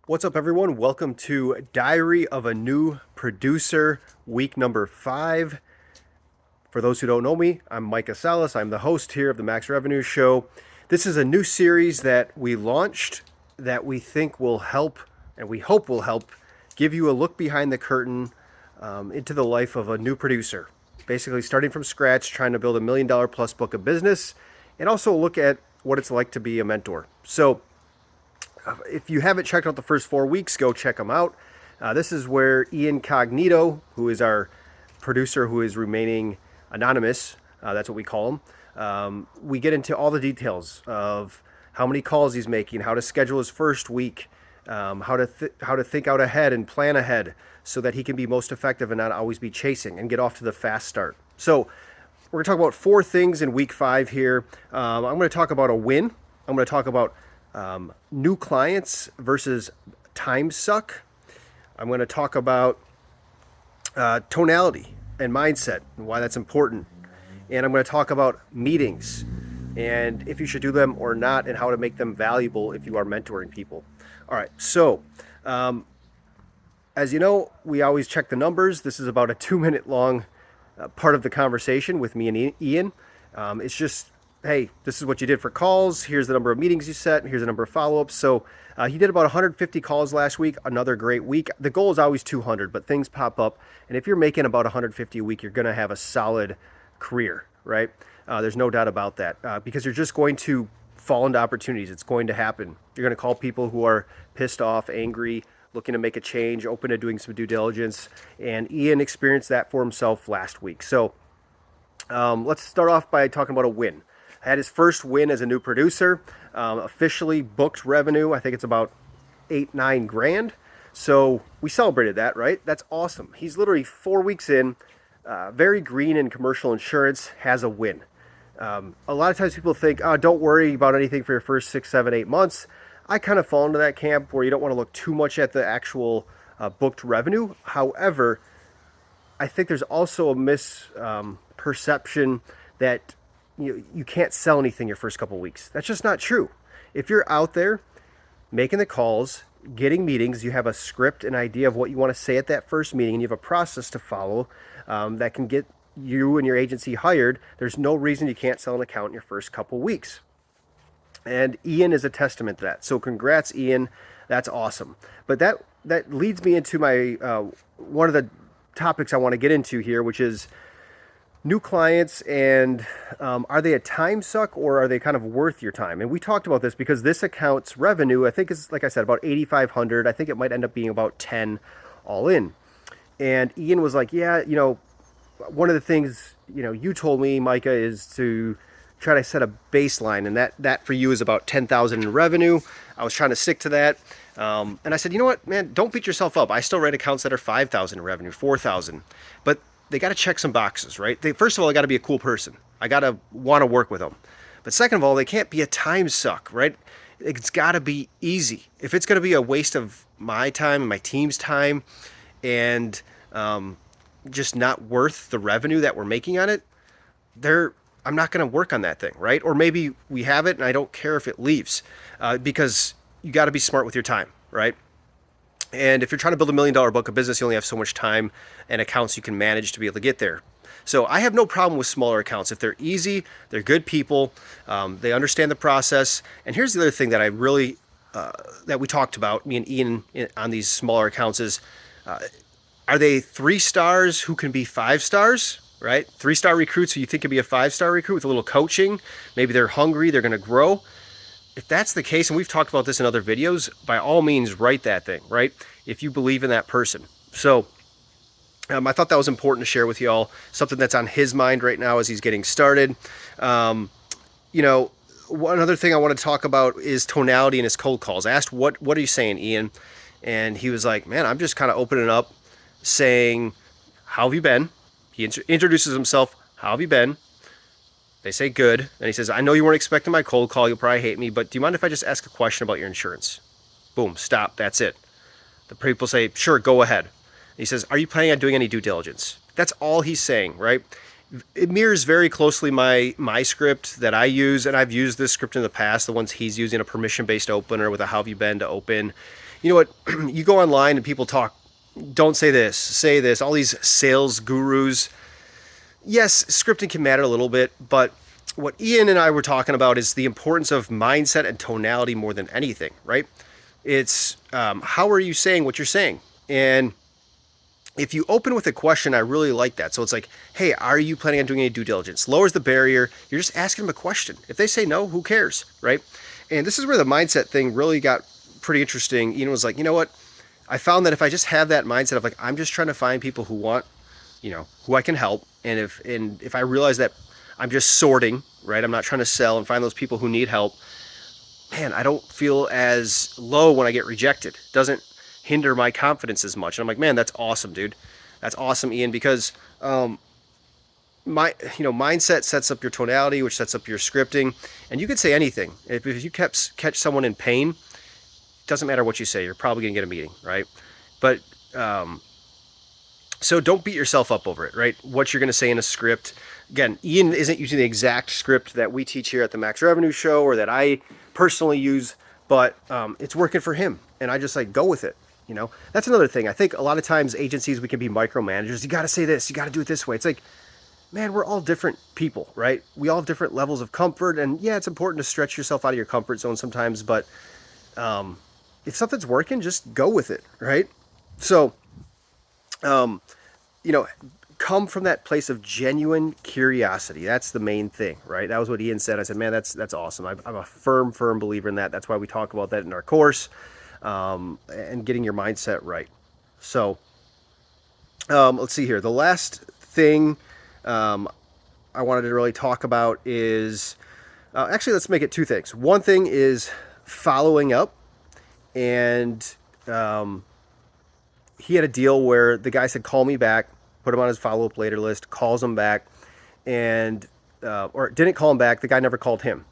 What's up, everyone? Welcome to Diary of a New Producer, week number 5. For those who don't know me, I'm Micah Salas. I'm the host here of the Max Revenue Show. This is a new series that we launched that we think will help, and we hope will help, give you a look behind the curtain into the life of a new producer. Basically, starting from scratch, trying to build $1 million plus book of business, and also look at what it's like to be a mentor. So, if you haven't checked out the first 4 weeks, go check them out. This is where Ian Cognito, who is our producer who is remaining anonymous, that's what we call him, we get into all the details of how many calls he's making, how to schedule his first week, how to think out ahead and plan ahead so that he can be most effective and not always be chasing and get off to the fast start. So we're going to talk about 4 things in week 5 here. I'm going to talk about a win. I'm going to talk about new clients versus time suck. I'm going to talk about tonality and mindset and why that's important. And I'm going to talk about meetings and if you should do them or not and how to make them valuable if you are mentoring people. All right, so as you know, we always check the numbers. This is about a 2-minute long part of the conversation with me and Ian. It's just, hey, this is what you did for calls. Here's the number of meetings you set. Here's the number of follow-ups. So he did about 150 calls last week. Another great week. The goal is always 200, but things pop up. And if you're making about 150 a week, you're going to have a solid career, right? There's no doubt about that because you're just going to fall into opportunities. It's going to happen. You're going to call people who are pissed off, angry, looking to make a change, open to doing some due diligence. And Ian experienced that for himself last week. So let's start off by talking about a win. Had his first win as a new producer, officially booked revenue. I think it's about 8-9 grand. So we celebrated that, right? That's awesome. He's literally 4 weeks in, very green in commercial insurance, has a win. A lot of times people think, oh, don't worry about anything for your first 6, 7, 8 months. I kind of fall into that camp where you don't want to look too much at the actual booked revenue. However, I think there's also a misperception that you can't sell anything your first couple of weeks. That's just not true. If you're out there making the calls, getting meetings, you have a script, an idea of what you want to say at that first meeting, and you have a process to follow that can get you and your agency hired, there's no reason you can't sell an account in your first couple of weeks. And Ian is a testament to that. So congrats, Ian. That's awesome. But that leads me into my one of the topics I want to get into here, which is new clients, and are they a time suck or are they kind of worth your time? And we talked about this because this account's revenue, I think, is, like I said, about 8,500. I think it might end up being about 10 all in. And Ian was like, yeah, one of the things, you told me, Micah, is to try to set a baseline, and that for you is about 10,000 in revenue. I was trying to stick to that. And I said, you know what, man, don't beat yourself up. I still write accounts that are 5,000 in revenue, 4,000. But they got to check some boxes, right? First of all, I got to be a cool person. I got to want to work with them. But second of all, they can't be a time suck, right? It's got to be easy. If it's going to be a waste of my time and my team's time and just not worth the revenue that we're making on it, I'm not going to work on that thing, right? Or maybe we have it and I don't care if it leaves because you got to be smart with your time, right? And if you're trying to build $1 million book of business, you only have so much time and accounts you can manage to be able to get there. So I have no problem with smaller accounts. If they're easy, they're good people, they understand the process. And here's the other thing that I really, that we talked about, me and Ian on these smaller accounts is, are they 3 stars who can be 5 stars, right? 3-star recruits who you think could be a 5-star recruit with a little coaching. Maybe they're hungry, they're going to grow. If that's the case, and we've talked about this in other videos, by all means, write that thing, right? If you believe in that person. So I thought that was important to share with y'all, something that's on his mind right now as he's getting started. One other thing I want to talk about is tonality in his cold calls. I asked, what are you saying, Ian? And he was like, man, I'm just kind of opening up saying, how have you been? He introduces himself, how have you been? They say good. And he says, I know you weren't expecting my cold call. You'll probably hate me, but do you mind if I just ask a question about your insurance? Boom, stop. That's it. The people say, sure, go ahead. And he says, are you planning on doing any due diligence? That's all he's saying, right? It mirrors very closely my script that I use, and I've used this script in the past, the ones he's using, a permission-based opener with a how have you been to open. You know what? You go online and people talk, don't say this, say this, all these sales gurus. Yes, scripting can matter a little bit, but what Ian and I were talking about is the importance of mindset and tonality more than anything, right? It's how are you saying what you're saying? And if you open with a question, I really like that. So it's like, hey, are you planning on doing any due diligence? Lowers the barrier. You're just asking them a question. If they say no, who cares, right? And this is where the mindset thing really got pretty interesting. Ian was like, you know what? I found that if I just have that mindset of like, I'm just trying to find people who want, who I can help. And if I realize that I'm just sorting, right? I'm not trying to sell and find those people who need help. Man, I don't feel as low when I get rejected. It doesn't hinder my confidence as much. And I'm like, man, that's awesome, dude. That's awesome, Ian, because mindset sets up your tonality, which sets up your scripting, and you could say anything. If you catch someone in pain, it doesn't matter what you say. You're probably gonna get a meeting, right? But so don't beat yourself up over it, right? What you're gonna say in a script. Again, Ian isn't using the exact script that we teach here at the Max Revenue Show or that I personally use, but it's working for him, and I just like go with it. That's another thing. I think a lot of times agencies, we can be micromanagers. You got to say this, you got to do it this way. It's like, man, we're all different people, right? We all have different levels of comfort, and yeah, it's important to stretch yourself out of your comfort zone sometimes, but if something's working, just go with it, right? So, come from that place of genuine curiosity. That's the main thing, right? That was what Ian said. I said, man, that's awesome. I'm a firm believer in that. That's why we talk about that in our course, and getting your mindset right. So, let's see here. The last thing I wanted to really talk about is, actually, let's make it two things. One thing is following up, and he had a deal where the guy said, call me back, put him on his follow-up later list, calls him back, and or didn't call him back. The guy never called him.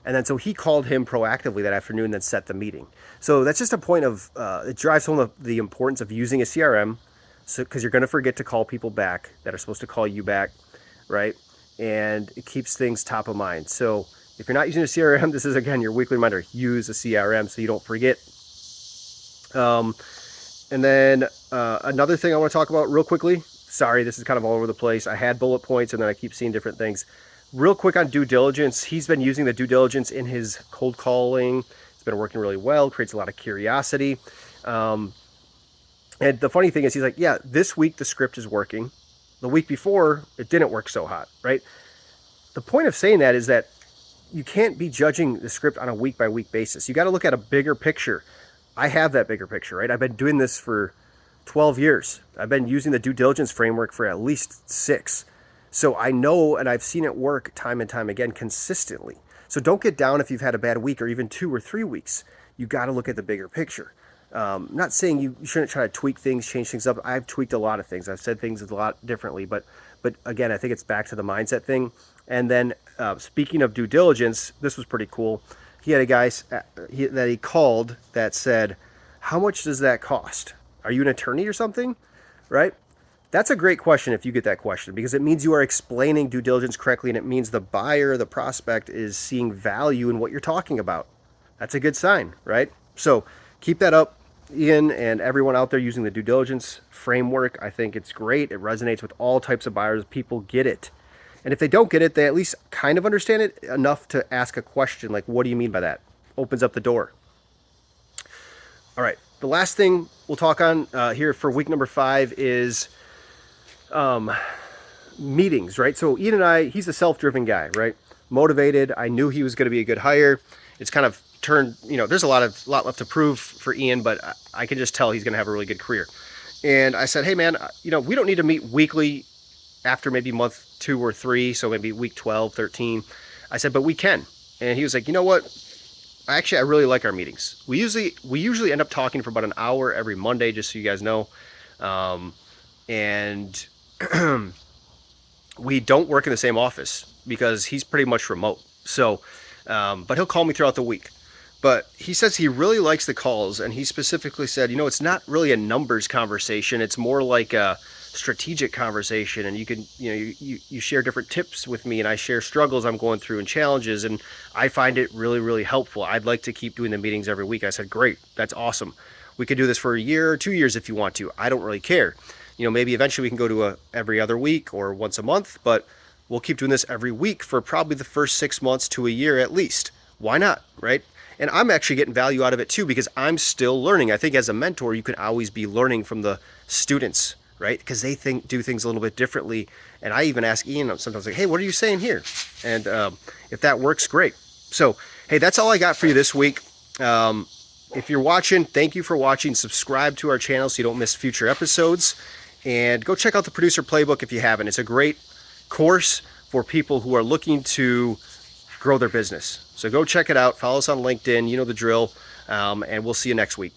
And then so he called him proactively that afternoon, then set the meeting. So that's just a point of, it drives home the importance of using a CRM, so because you're going to forget to call people back that are supposed to call you back, right? And it keeps things top of mind. So if you're not using a CRM, this is, again, your weekly reminder, use a CRM so you don't forget. And then another thing I want to talk about real quickly. Sorry, this is kind of all over the place. I had bullet points and then I keep seeing different things. Real quick on due diligence. He's been using the due diligence in his cold calling. It's been working really well. Creates a lot of curiosity. And the funny thing is, he's like, yeah, this week the script is working. The week before, it didn't work so hot, right? The point of saying that is that you can't be judging the script on a week-by-week basis. You got to look at a bigger picture. I have that bigger picture, right? I've been doing this for 12 years. I've been using the due diligence framework for at least 6. So I know, and I've seen it work time and time again consistently. So don't get down if you've had a bad week or even 2 or 3 weeks. You got to look at the bigger picture. Not saying you shouldn't try to tweak things, change things up. I've tweaked a lot of things. I've said things a lot differently, but again, I think it's back to the mindset thing. And then speaking of due diligence, this was pretty cool. He had a guy that he called that said, how much does that cost? Are you an attorney or something? Right? That's a great question if you get that question, because it means you are explaining due diligence correctly, and it means the buyer, the prospect, is seeing value in what you're talking about. That's a good sign, right? So keep that up, Ian, and everyone out there using the due diligence framework. I think it's great. It resonates with all types of buyers. People get it. And if they don't get it, they at least kind of understand it enough to ask a question like, what do you mean by that? Opens up the door. All right. The last thing we'll talk on here for week number 5 is meetings, right? So Ian and I, he's a self-driven guy, right? Motivated. I knew he was going to be a good hire. It's kind of turned, there's a lot left to prove for Ian, but I can just tell he's going to have a really good career. And I said, hey man, we don't need to meet weekly after maybe month 2 or 3. So maybe week 12, 13. I said, but we can. And he was like, you know what? Actually, I really like our meetings. We usually end up talking for about an hour every Monday, just so you guys know. And we don't work in the same office because he's pretty much remote. So, but he'll call me throughout the week. But he says he really likes the calls, and he specifically said, it's not really a numbers conversation. It's more like a strategic conversation, and you can, you share different tips with me, and I share struggles I'm going through and challenges, and I find it really, really helpful. I'd like to keep doing the meetings every week. I said, great, that's awesome. We could do this for a year or 2 years if you want to. I don't really care. Maybe eventually we can go to every other week or once a month, but we'll keep doing this every week for probably the first 6 months to a year at least. Why not, right? And I'm actually getting value out of it too, because I'm still learning. I think as a mentor, you can always be learning from the students, right? Because they do things a little bit differently. And I even ask Ian sometimes, like, hey, what are you saying here? And if that works, great. So, hey, that's all I got for you this week. If you're watching, thank you for watching. Subscribe to our channel so you don't miss future episodes. And go check out the Producer Playbook if you haven't. It's a great course for people who are looking to grow their business. So go check it out. Follow us on LinkedIn. You know the drill. And we'll see you next week.